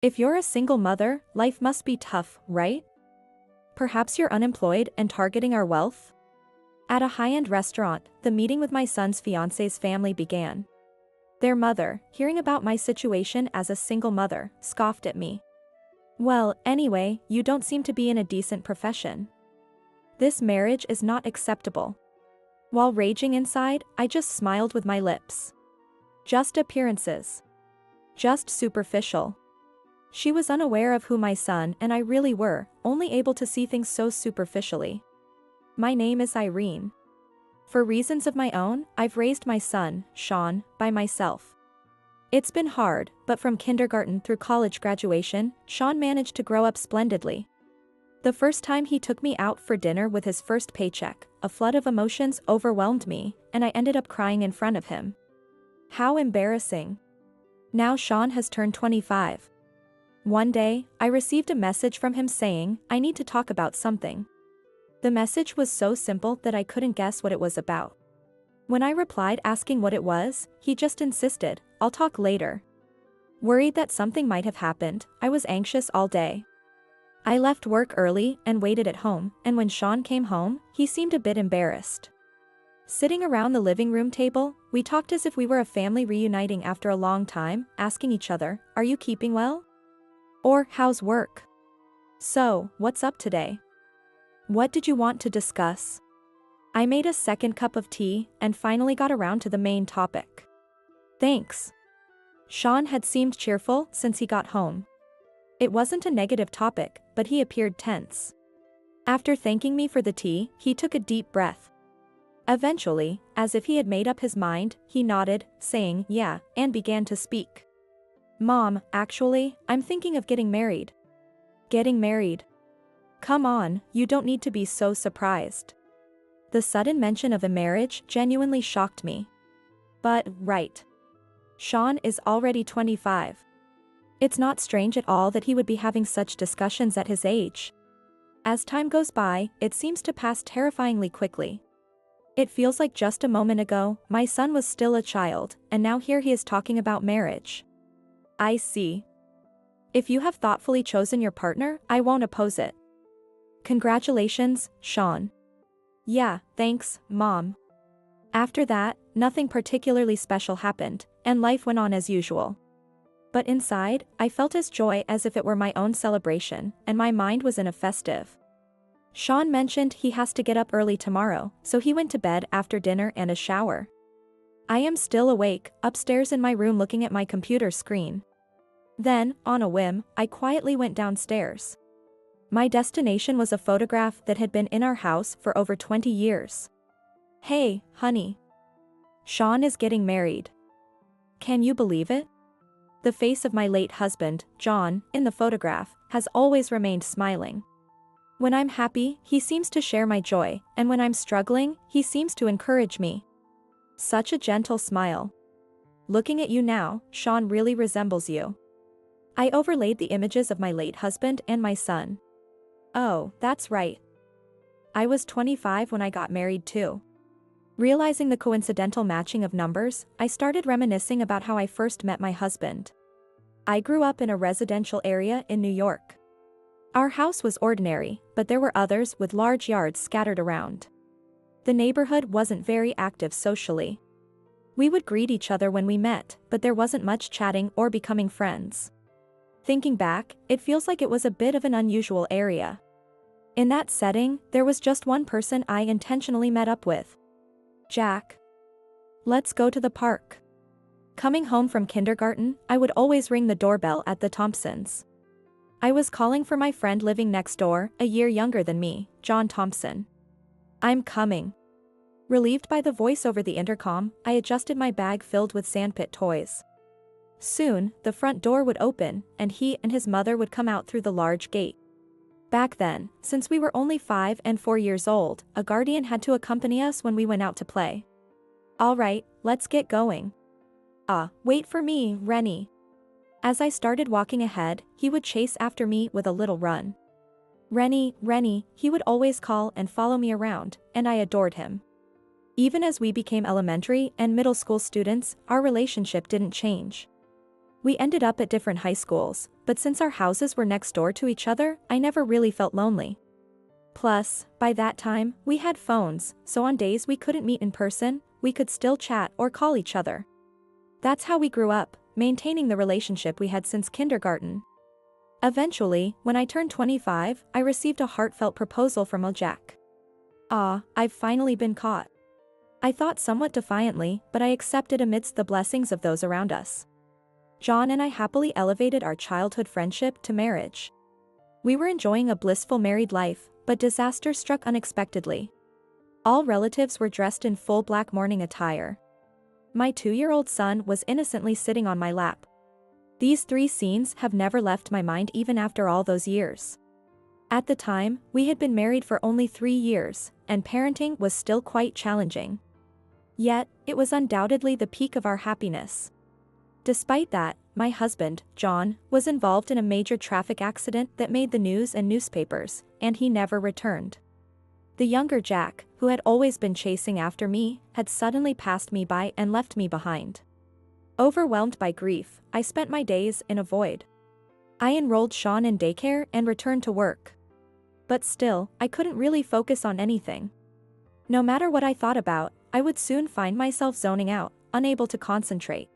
If you're a single mother, life must be tough, right? Perhaps you're unemployed and targeting our wealth? At a high-end restaurant, the meeting with my son's fiancée's family began. Their mother, hearing about my situation as a single mother, scoffed at me. Well, anyway, you don't seem to be in a decent profession. This marriage is not acceptable. While raging inside, I just smiled with my lips. Just appearances. Just superficial. She was unaware of who my son and I really were, only able to see things so superficially. My name is Irene. For reasons of my own, I've raised my son, Sean, by myself. It's been hard, but from kindergarten through college graduation, Sean managed to grow up splendidly. The first time he took me out for dinner with his first paycheck, a flood of emotions overwhelmed me, and I ended up crying in front of him. How embarrassing. Now Sean has turned 25. One day, I received a message from him saying, I need to talk about something. The message was so simple that I couldn't guess what it was about. When I replied asking what it was, he just insisted, I'll talk later. Worried that something might have happened, I was anxious all day. I left work early and waited at home, and when Sean came home, he seemed a bit embarrassed. Sitting around the living room table, we talked as if we were a family reuniting after a long time, asking each other, are you keeping well? Or, how's work? So, what's up today? What did you want to discuss? I made a second cup of tea and finally got around to the main topic. Thanks. Sean had seemed cheerful since he got home. It wasn't a negative topic, but he appeared tense. After thanking me for the tea, he took a deep breath. Eventually, as if he had made up his mind, he nodded, saying, yeah, and began to speak. Mom, actually, I'm thinking of getting married. Getting married? Come on, you don't need to be so surprised. The sudden mention of a marriage genuinely shocked me. But, right. Sean is already 25. It's not strange at all that he would be having such discussions at his age. As time goes by, it seems to pass terrifyingly quickly. It feels like just a moment ago, my son was still a child, and now here he is talking about marriage. I see. If you have thoughtfully chosen your partner, I won't oppose it. Congratulations, Sean. Yeah, thanks, Mom. After that, nothing particularly special happened, and life went on as usual. But inside, I felt as joy as if it were my own celebration, and my mind was in a festive. Sean mentioned he has to get up early tomorrow, so he went to bed after dinner and a shower. I am still awake, upstairs in my room looking at my computer screen. Then, on a whim, I quietly went downstairs. My destination was a photograph that had been in our house for over 20 years. Hey, honey. Sean is getting married. Can you believe it? The face of my late husband, John, in the photograph, has always remained smiling. When I'm happy, he seems to share my joy, and when I'm struggling, he seems to encourage me. Such a gentle smile. Looking at you now, Sean really resembles you. I overlaid the images of my late husband and my son. Oh, that's right. I was 25 when I got married too. Realizing the coincidental matching of numbers, I started reminiscing about how I first met my husband. I grew up in a residential area in New York. Our house was ordinary, but there were others with large yards scattered around. The neighborhood wasn't very active socially. We would greet each other when we met, but there wasn't much chatting or becoming friends. Thinking back, it feels like it was a bit of an unusual area. In that setting, there was just one person I intentionally met up with. Jack. Let's go to the park. Coming home from kindergarten, I would always ring the doorbell at the Thompsons. I was calling for my friend living next door, a year younger than me, John Thompson. I'm coming. Relieved by the voice over the intercom, I adjusted my bag filled with sandpit toys. Soon, the front door would open, and he and his mother would come out through the large gate. Back then, since we were only 5 and 4 years old, a guardian had to accompany us when we went out to play. All right, let's get going. Wait for me, Rennie. As I started walking ahead, he would chase after me with a little run. Rennie, Rennie, he would always call and follow me around, and I adored him. Even as we became elementary and middle school students, our relationship didn't change. We ended up at different high schools, but since our houses were next door to each other, I never really felt lonely. Plus, by that time, we had phones, so on days we couldn't meet in person, we could still chat or call each other. That's how we grew up, maintaining the relationship we had since kindergarten. Eventually, when I turned 25, I received a heartfelt proposal from a Jack. I've finally been caught. I thought somewhat defiantly, but I accepted amidst the blessings of those around us. John and I happily elevated our childhood friendship to marriage. We were enjoying a blissful married life, but disaster struck unexpectedly. All relatives were dressed in full black mourning attire. My 2-year-old son was innocently sitting on my lap. These 3 scenes have never left my mind even after all those years. At the time, we had been married for only 3 years, and parenting was still quite challenging. Yet, it was undoubtedly the peak of our happiness. Despite that, my husband, John, was involved in a major traffic accident that made the news and newspapers, and he never returned. The younger Jack, who had always been chasing after me, had suddenly passed me by and left me behind. Overwhelmed by grief, I spent my days in a void. I enrolled Sean in daycare and returned to work. But still, I couldn't really focus on anything. No matter what I thought about, I would soon find myself zoning out, unable to concentrate.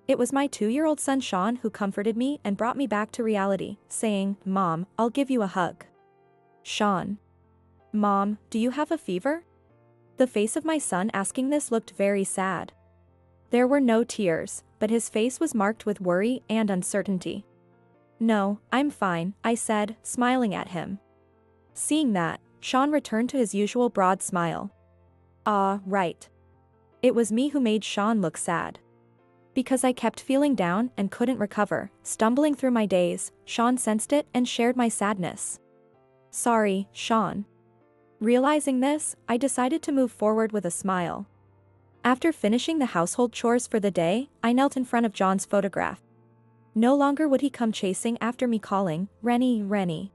It was my 2-year-old son Sean who comforted me and brought me back to reality, saying, "Mom, I'll give you a hug." Sean. "Mom, do you have a fever?" The face of my son asking this looked very sad. There were no tears, but his face was marked with worry and uncertainty. "No, I'm fine," I said, smiling at him. Seeing that, Sean returned to his usual broad smile. Right. It was me who made Sean look sad. Because I kept feeling down and couldn't recover, stumbling through my days, Sean sensed it and shared my sadness. "Sorry, Sean." Realizing this, I decided to move forward with a smile. After finishing the household chores for the day, I knelt in front of John's photograph. No longer would he come chasing after me calling, "Rennie, Rennie."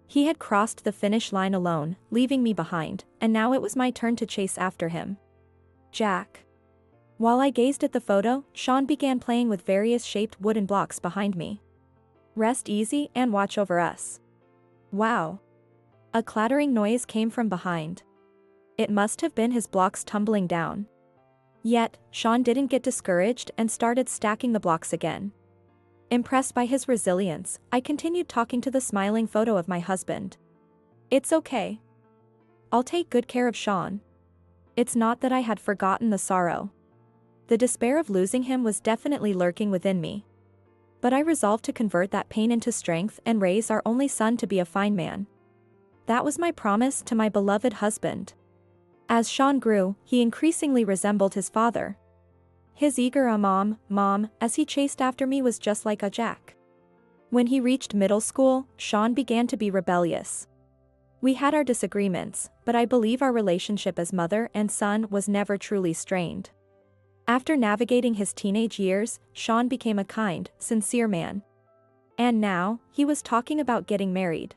He had crossed the finish line alone, leaving me behind, and now it was my turn to chase after him. "Jack." While I gazed at the photo, Sean began playing with various shaped wooden blocks behind me. "Rest easy and watch over us." Wow. A clattering noise came from behind. It must have been his blocks tumbling down. Yet, Sean didn't get discouraged and started stacking the blocks again. Impressed by his resilience, I continued talking to the smiling photo of my husband. "It's okay. I'll take good care of Sean." It's not that I had forgotten the sorrow. The despair of losing him was definitely lurking within me. But I resolved to convert that pain into strength and raise our only son to be a fine man. That was my promise to my beloved husband. As Sean grew, he increasingly resembled his father. His eager mom, as he chased after me was just like a Jack. When he reached middle school, Sean began to be rebellious. We had our disagreements, but I believe our relationship as mother and son was never truly strained. After navigating his teenage years, Sean became a kind, sincere man. And now, he was talking about getting married.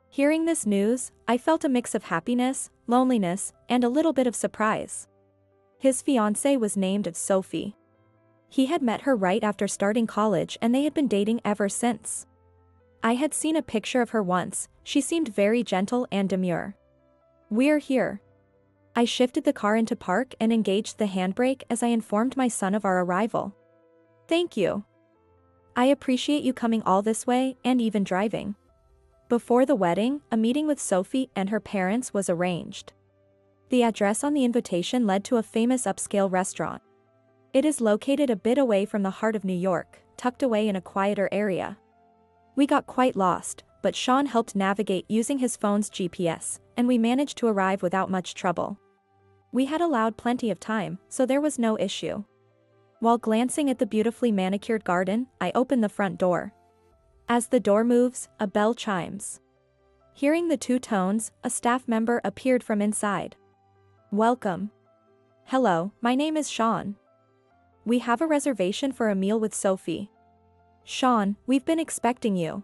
Hearing this news, I felt a mix of happiness, loneliness, and a little bit of surprise. His fiancée was named Sophie. He had met her right after starting college and they had been dating ever since. I had seen a picture of her once, she seemed very gentle and demure. "We're here." I shifted the car into park and engaged the handbrake as I informed my son of our arrival. "Thank you. I appreciate you coming all this way and even driving." Before the wedding, a meeting with Sophie and her parents was arranged. The address on the invitation led to a famous upscale restaurant. It is located a bit away from the heart of New York, tucked away in a quieter area. We got quite lost, but Sean helped navigate using his phone's GPS, and we managed to arrive without much trouble. We had allowed plenty of time, so there was no issue. While glancing at the beautifully manicured garden, I opened the front door. As the door moves, a bell chimes. Hearing the 2 tones, a staff member appeared from inside. "Welcome." "Hello, my name is Sean. We have a reservation for a meal with Sophie." "Sean, we've been expecting you."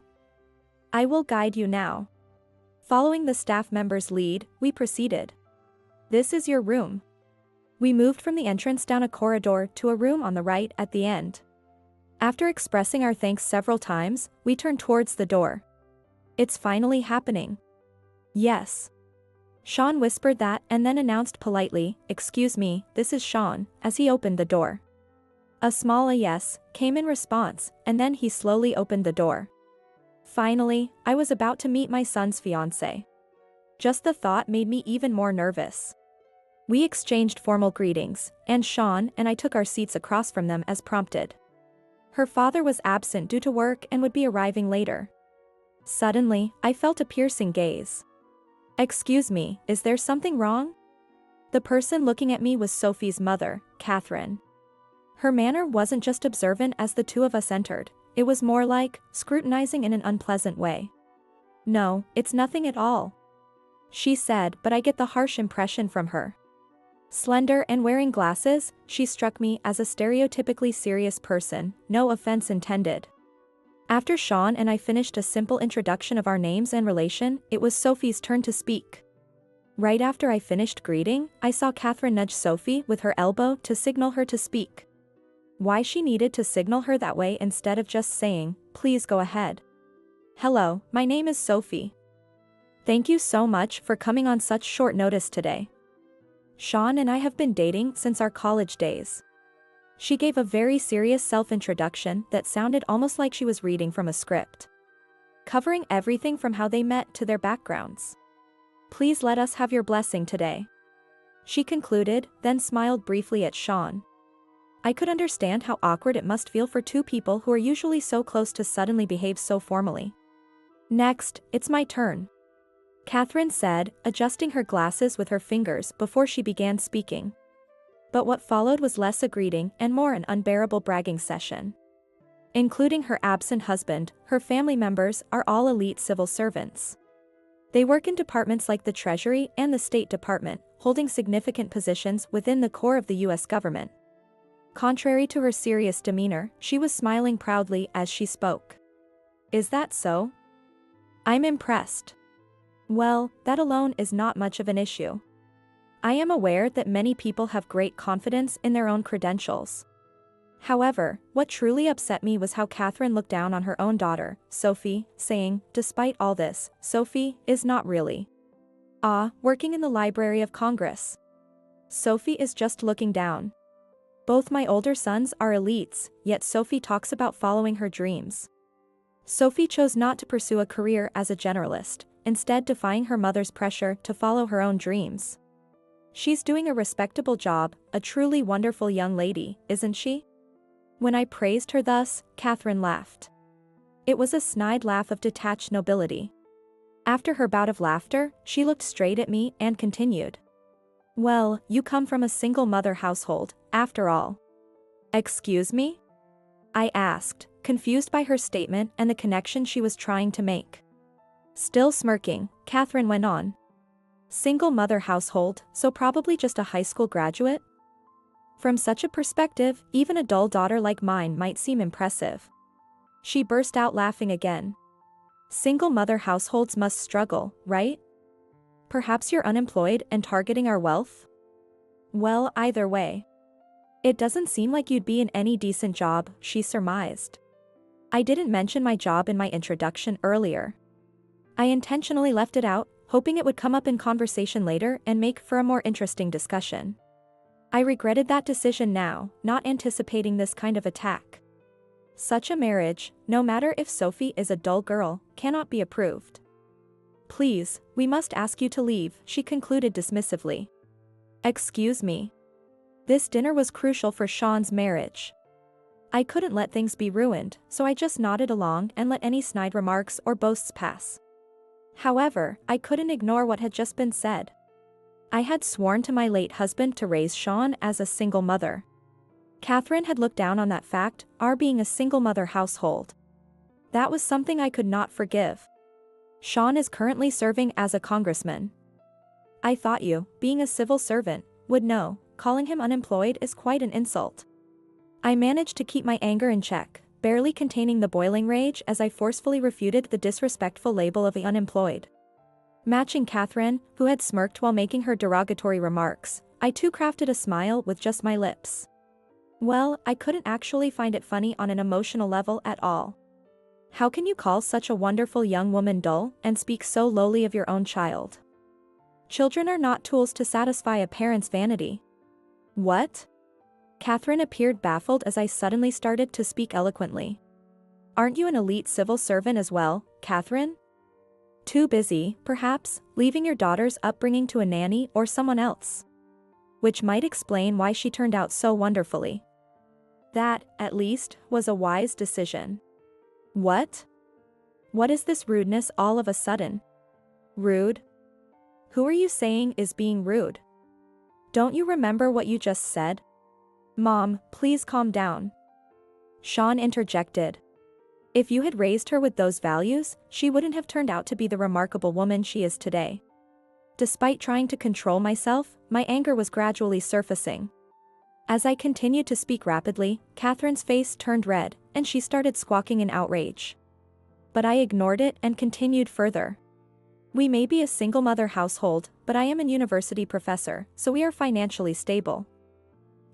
"I will guide you now." Following the staff member's lead, we proceeded. "This is your room." We moved from the entrance down a corridor to a room on the right at the end. After expressing our thanks several times, we turned towards the door. It's finally happening. Yes. Sean whispered that and then announced politely, "Excuse me, this is Sean," as he opened the door. A small yes came in response, and then he slowly opened the door. Finally, I was about to meet my son's fiancée. Just the thought made me even more nervous. We exchanged formal greetings, and Sean and I took our seats across from them as prompted. Her father was absent due to work and would be arriving later. Suddenly, I felt a piercing gaze. "Excuse me, is there something wrong?" The person looking at me was Sophie's mother, Catherine. Her manner wasn't just observant as the two of us entered, it was more like scrutinizing in an unpleasant way. "No, it's nothing at all," she said, but I get the harsh impression from her. Slender and wearing glasses, she struck me as a stereotypically serious person, no offense intended. After Sean and I finished a simple introduction of our names and relation, it was Sophie's turn to speak. Right after I finished greeting, I saw Catherine nudge Sophie with her elbow to signal her to speak. Why she needed to signal her that way instead of just saying, "Please go ahead." "Hello, my name is Sophie. Thank you so much for coming on such short notice today. Sean and I have been dating since our college days." She gave a very serious self-introduction that sounded almost like she was reading from a script, covering everything from how they met to their backgrounds. "Please let us have your blessing today," she concluded, then smiled briefly at Sean. I could understand how awkward it must feel for two people who are usually so close to suddenly behave so formally. "Next, it's my turn," Catherine said, adjusting her glasses with her fingers before she began speaking. But what followed was less a greeting and more an unbearable bragging session. Including her absent husband, her family members are all elite civil servants. They work in departments like the Treasury and the State Department, holding significant positions within the core of the U.S. government. Contrary to her serious demeanor, she was smiling proudly as she spoke. "Is that so? I'm impressed. Well, that alone is not much of an issue. I am aware that many people have great confidence in their own credentials. However, what truly upset me was how Catherine looked down on her own daughter, Sophie, saying, despite all this, Sophie is not really working in the Library of Congress. Sophie is just looking down. Both my older sons are elites, yet Sophie talks about following her dreams. Sophie chose not to pursue a career as a generalist, instead defying her mother's pressure to follow her own dreams. She's doing a respectable job, a truly wonderful young lady, isn't she?" When I praised her thus, Catherine laughed. It was a snide laugh of detached nobility. After her bout of laughter, she looked straight at me and continued. "Well, you come from a single-mother household, after all." "Excuse me?" I asked, confused by her statement and the connection she was trying to make. Still smirking, Catherine went on. "Single-mother household, so probably just a high school graduate? From such a perspective, even a dull daughter like mine might seem impressive." She burst out laughing again. "Single-mother households must struggle, right? Perhaps you're unemployed and targeting our wealth? Well, either way. It doesn't seem like you'd be in any decent job," she surmised. I didn't mention my job in my introduction earlier. I intentionally left it out, hoping it would come up in conversation later and make for a more interesting discussion. I regretted that decision now, not anticipating this kind of attack. Such a marriage, no matter if Sophie is a dull girl, cannot be approved. "Please, we must ask you to leave," she concluded dismissively. "Excuse me. This dinner was crucial for Sean's marriage. I couldn't let things be ruined, so I just nodded along and let any snide remarks or boasts pass. However, I couldn't ignore what had just been said. I had sworn to my late husband to raise Sean as a single mother. Catherine had looked down on that fact, our being a single mother household. That was something I could not forgive. Sean is currently serving as a congressman. I thought you, being a civil servant, would know, calling him unemployed is quite an insult." I managed to keep my anger in check, barely containing the boiling rage as I forcefully refuted the disrespectful label of the unemployed. Matching Catherine, who had smirked while making her derogatory remarks, I too crafted a smile with just my lips. Well, I couldn't actually find it funny on an emotional level at all. How can you call such a wonderful young woman dull and speak so lowly of your own child? Children are not tools to satisfy a parent's vanity. What? Catherine appeared baffled as I suddenly started to speak eloquently. Aren't you an elite civil servant as well, Catherine? Too busy, perhaps, leaving your daughter's upbringing to a nanny or someone else. Which might explain why she turned out so wonderfully. That, at least, was a wise decision. What? What is this rudeness all of a sudden? Rude? Who are you saying is being rude? Don't you remember what you just said? Mom, please calm down. Sean interjected. If you had raised her with those values, she wouldn't have turned out to be the remarkable woman she is today. Despite trying to control myself, my anger was gradually surfacing. As I continued to speak rapidly, Catherine's face turned red, and she started squawking in outrage. But I ignored it and continued further. We may be a single-mother household, but I am a university professor, so we are financially stable.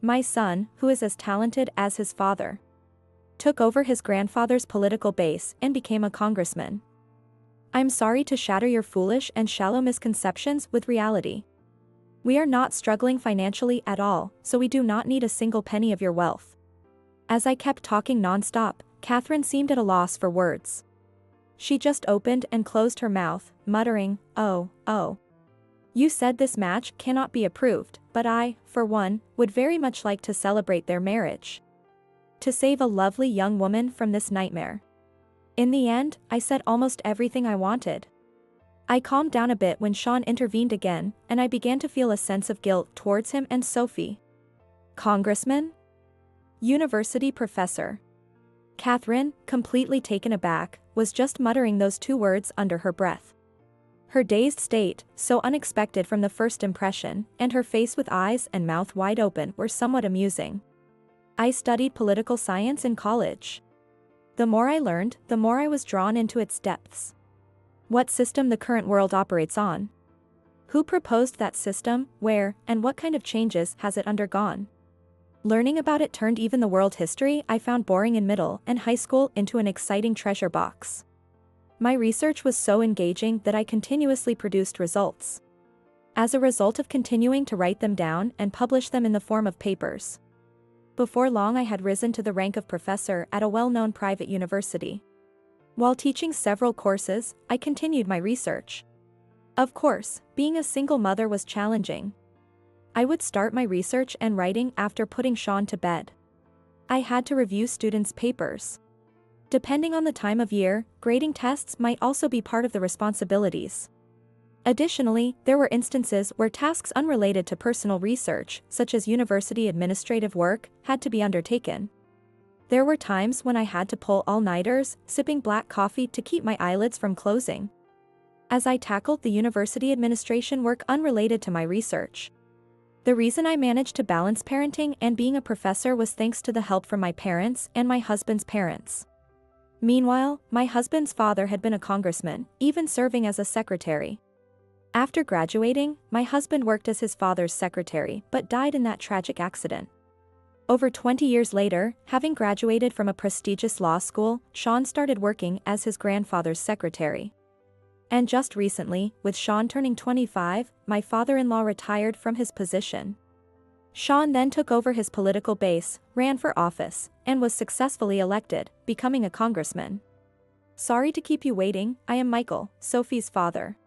My son, who is as talented as his father, took over his grandfather's political base and became a congressman. I'm sorry to shatter your foolish and shallow misconceptions with reality. We are not struggling financially at all, so we do not need a single penny of your wealth. As I kept talking non-stop, Catherine seemed at a loss for words. She just opened and closed her mouth, muttering, "Oh, oh. You said this match cannot be approved, but I, for one, would very much like to celebrate their marriage. To save a lovely young woman from this nightmare." In the end, I said almost everything I wanted. I calmed down a bit when Sean intervened again, and I began to feel a sense of guilt towards him and Sophie. Congressman? University professor. Catherine, completely taken aback, was just muttering those two words under her breath. Her dazed state, so unexpected from the first impression, and her face with eyes and mouth wide open were somewhat amusing. I studied political science in college. The more I learned, the more I was drawn into its depths. What system the current world operates on? Who proposed that system, where, and what kind of changes has it undergone? Learning about it turned even the world history I found boring in middle and high school into an exciting treasure box. My research was so engaging that I continuously produced results. As a result of continuing to write them down and publish them in the form of papers. Before long I had risen to the rank of professor at a well-known private university. While teaching several courses, I continued my research. Of course, being a single mother was challenging. I would start my research and writing after putting Sean to bed. I had to review students' papers. Depending on the time of year, grading tests might also be part of the responsibilities. Additionally, there were instances where tasks unrelated to personal research, such as university administrative work, had to be undertaken. There were times when I had to pull all-nighters, sipping black coffee to keep my eyelids from closing. As I tackled the university administration work unrelated to my research. The reason I managed to balance parenting and being a professor was thanks to the help from my parents and my husband's parents. Meanwhile, my husband's father had been a congressman, even serving as a secretary. After graduating, my husband worked as his father's secretary but died in that tragic accident. Over 20 years later, having graduated from a prestigious law school, Sean started working as his grandfather's secretary. And just recently, with Sean turning 25, my father-in-law retired from his position. Sean then took over his political base, ran for office, and was successfully elected, becoming a congressman. Sorry to keep you waiting, I am Michael, Sophie's father.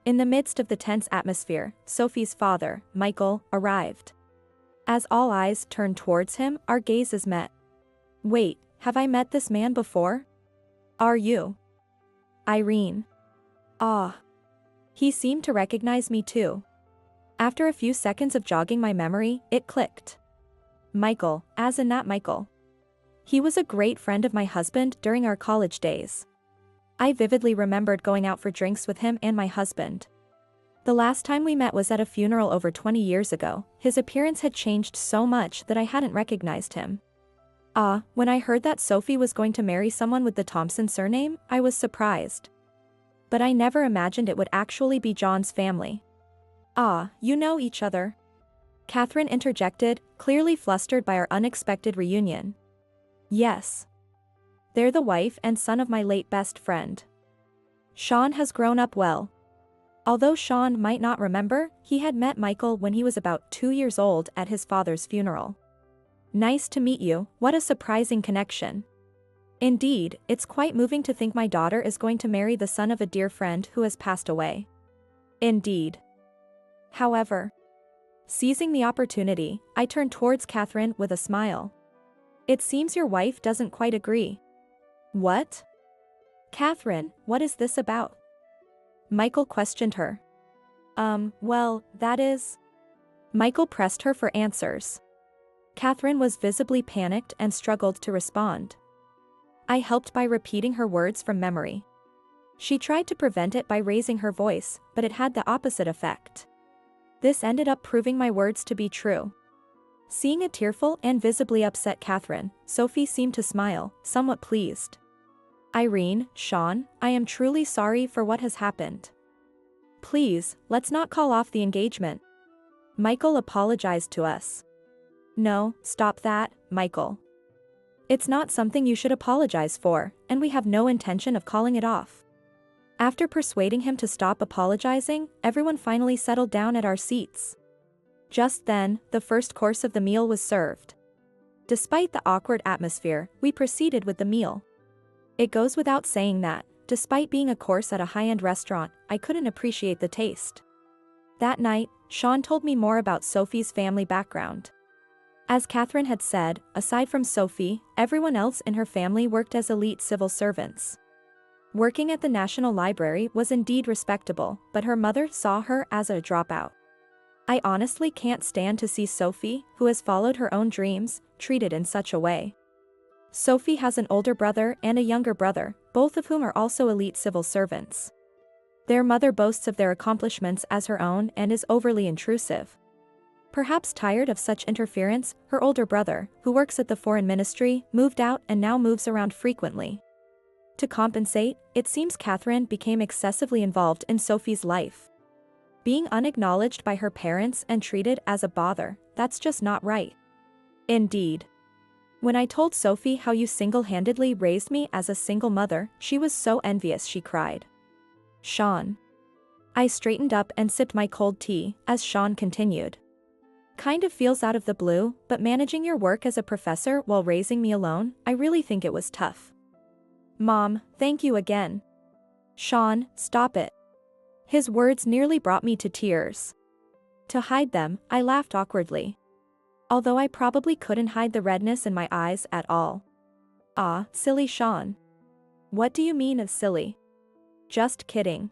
In the midst of the tense atmosphere, Sophie's father, Michael, arrived. As all eyes turned towards him, our gazes met. Wait, have I met this man before? Are you Irene? Ah. He seemed to recognize me too. After a few seconds of jogging my memory, it clicked. Michael, as in that Michael. He was a great friend of my husband during our college days. I vividly remembered going out for drinks with him and my husband. The last time we met was at a funeral over 20 years ago. His appearance had changed so much that I hadn't recognized him. When I heard that Sophie was going to marry someone with the Thompson surname, I was surprised. But I never imagined it would actually be John's family. You know each other? Catherine interjected, clearly flustered by our unexpected reunion. Yes. They're the wife and son of my late best friend. Sean has grown up well. Although Sean might not remember, he had met Michael when he was about 2 years old at his father's funeral. Nice to meet you, what a surprising connection. Indeed, it's quite moving to think my daughter is going to marry the son of a dear friend who has passed away. Indeed. However, seizing the opportunity, I turned towards Catherine with a smile. It seems your wife doesn't quite agree. What? Catherine, what is this about? Michael questioned her. Well, that is... Michael pressed her for answers. Catherine was visibly panicked and struggled to respond. I helped by repeating her words from memory. She tried to prevent it by raising her voice, but it had the opposite effect. This ended up proving my words to be true. Seeing a tearful and visibly upset Catherine, Sophie seemed to smile, somewhat pleased. Irene, Sean, I am truly sorry for what has happened. Please, let's not call off the engagement. Michael apologized to us. No, stop that, Michael. It's not something you should apologize for, and we have no intention of calling it off. After persuading him to stop apologizing, everyone finally settled down at our seats. Just then, the first course of the meal was served. Despite the awkward atmosphere, we proceeded with the meal. It goes without saying that, despite being a course at a high-end restaurant, I couldn't appreciate the taste. That night, Sean told me more about Sophie's family background. As Catherine had said, aside from Sophie, everyone else in her family worked as elite civil servants. Working at the National Library was indeed respectable, but her mother saw her as a dropout. I honestly can't stand to see Sophie, who has followed her own dreams, treated in such a way. Sophie has an older brother and a younger brother, both of whom are also elite civil servants. Their mother boasts of their accomplishments as her own and is overly intrusive. Perhaps tired of such interference, her older brother, who works at the foreign ministry, moved out and now moves around frequently. To compensate, it seems Catherine became excessively involved in Sophie's life. Being unacknowledged by her parents and treated as a bother, that's just not right. Indeed. When I told Sophie how you single-handedly raised me as a single mother, she was so envious she cried. Sean. I straightened up and sipped my cold tea, as Sean continued. Kind of feels out of the blue, but managing your work as a professor while raising me alone, I really think it was tough. Mom, thank you again. Sean, stop it. His words nearly brought me to tears. To hide them, I laughed awkwardly. Although I probably couldn't hide the redness in my eyes at all. Ah, silly Sean. What do you mean of silly? Just kidding.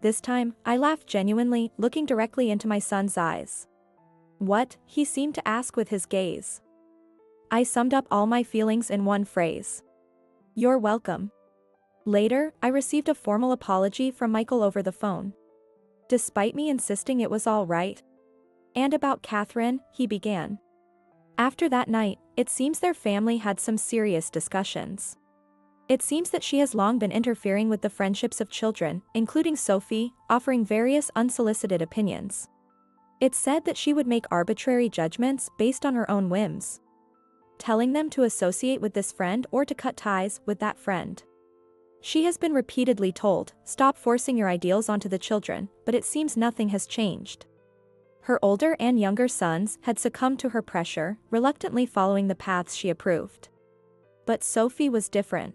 This time, I laughed genuinely, looking directly into my son's eyes. What? He seemed to ask with his gaze. I summed up all my feelings in one phrase. You're welcome. Later, I received a formal apology from Michael over the phone. Despite me insisting it was all right. And about Catherine, he began. After that night, it seems their family had some serious discussions. It seems that she has long been interfering with the friendships of children, including Sophie, offering various unsolicited opinions. It's said that she would make arbitrary judgments based on her own whims, telling them to associate with this friend or to cut ties with that friend. She has been repeatedly told, stop forcing your ideals onto the children, but it seems nothing has changed. Her older and younger sons had succumbed to her pressure, reluctantly following the paths she approved. But Sophie was different.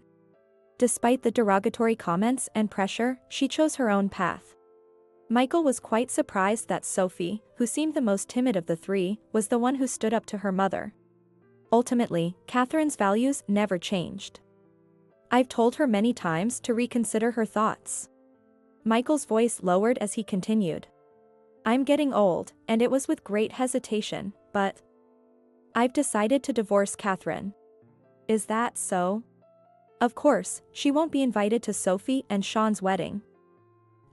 Despite the derogatory comments and pressure, she chose her own path. Michael was quite surprised that Sophie, who seemed the most timid of the three, was the one who stood up to her mother. Ultimately, Catherine's values never changed. I've told her many times to reconsider her thoughts. Michael's voice lowered as he continued. I'm getting old, and it was with great hesitation, but I've decided to divorce Catherine. Is that so? Of course, she won't be invited to Sophie and Sean's wedding.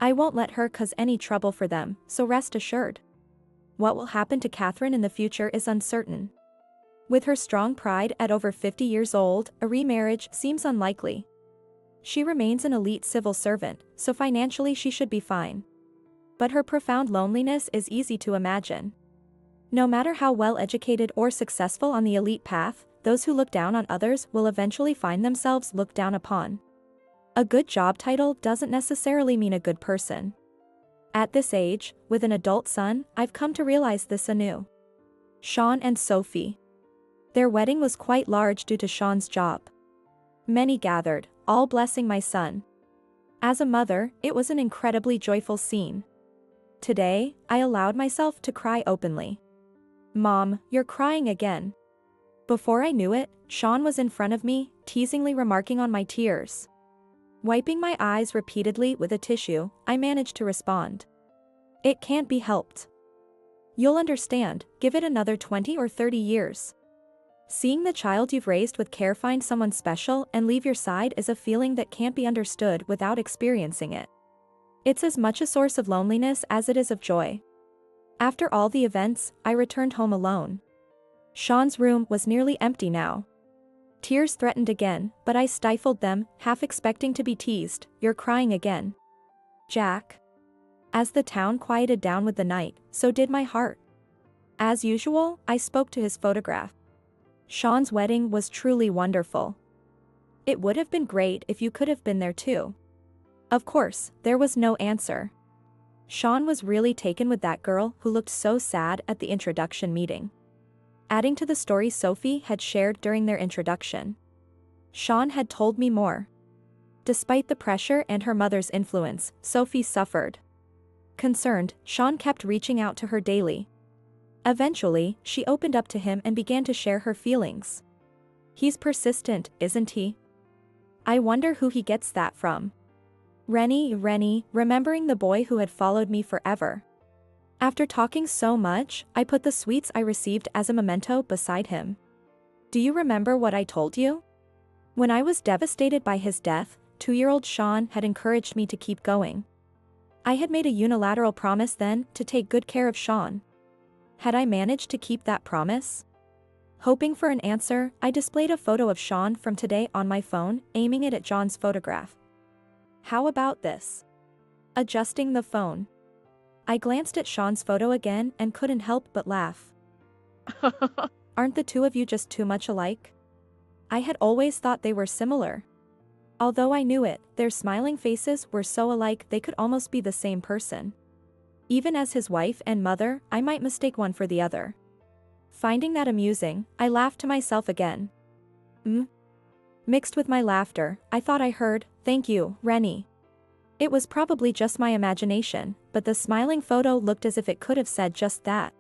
I won't let her cause any trouble for them, so rest assured. What will happen to Catherine in the future is uncertain. With her strong pride at over 50 years old, a remarriage seems unlikely. She remains an elite civil servant, so financially she should be fine. But her profound loneliness is easy to imagine. No matter how well educated or successful on the elite path, those who look down on others will eventually find themselves looked down upon. A good job title doesn't necessarily mean a good person. At this age, with an adult son, I've come to realize this anew. Sean and Sophie. Their wedding was quite large due to Sean's job. Many gathered, all blessing my son. As a mother, it was an incredibly joyful scene. Today, I allowed myself to cry openly. "Mom, you're crying again." Before I knew it, Sean was in front of me, teasingly remarking on my tears. Wiping my eyes repeatedly with a tissue, I managed to respond. "It can't be helped. You'll understand, give it another 20 or 30 years. Seeing the child you've raised with care find someone special and leave your side is a feeling that can't be understood without experiencing it. It's as much a source of loneliness as it is of joy." After all the events, I returned home alone. Sean's room was nearly empty now. Tears threatened again, but I stifled them, half expecting to be teased. "You're crying again, Jack." As the town quieted down with the night, so did my heart. As usual, I spoke to his photograph. "Sean's wedding was truly wonderful. It would have been great if you could have been there too." Of course, there was no answer. Sean was really taken with that girl who looked so sad at the introduction meeting. Adding to the story Sophie had shared during their introduction. Sean had told me more. Despite the pressure and her mother's influence, Sophie suffered. Concerned, Sean kept reaching out to her daily. Eventually, she opened up to him and began to share her feelings. "He's persistent, isn't he? I wonder who he gets that from." Rennie, remembering the boy who had followed me forever. After talking so much, I put the sweets I received as a memento beside him. "Do you remember what I told you? When I was devastated by his death, 2-year-old Sean had encouraged me to keep going. I had made a unilateral promise then to take good care of Sean. Had I managed to keep that promise?" Hoping for an answer, I displayed a photo of Sean from today on my phone, aiming it at John's photograph. "How about this?" Adjusting the phone. I glanced at Sean's photo again and couldn't help but laugh. "Aren't the two of you just too much alike?" I had always thought they were similar. Although I knew it, their smiling faces were so alike they could almost be the same person. Even as his wife and mother, I might mistake one for the other. Finding that amusing, I laughed to myself again. Mixed with my laughter, I thought I heard, "Thank you, Rennie." It was probably just my imagination, but the smiling photo looked as if it could have said just that.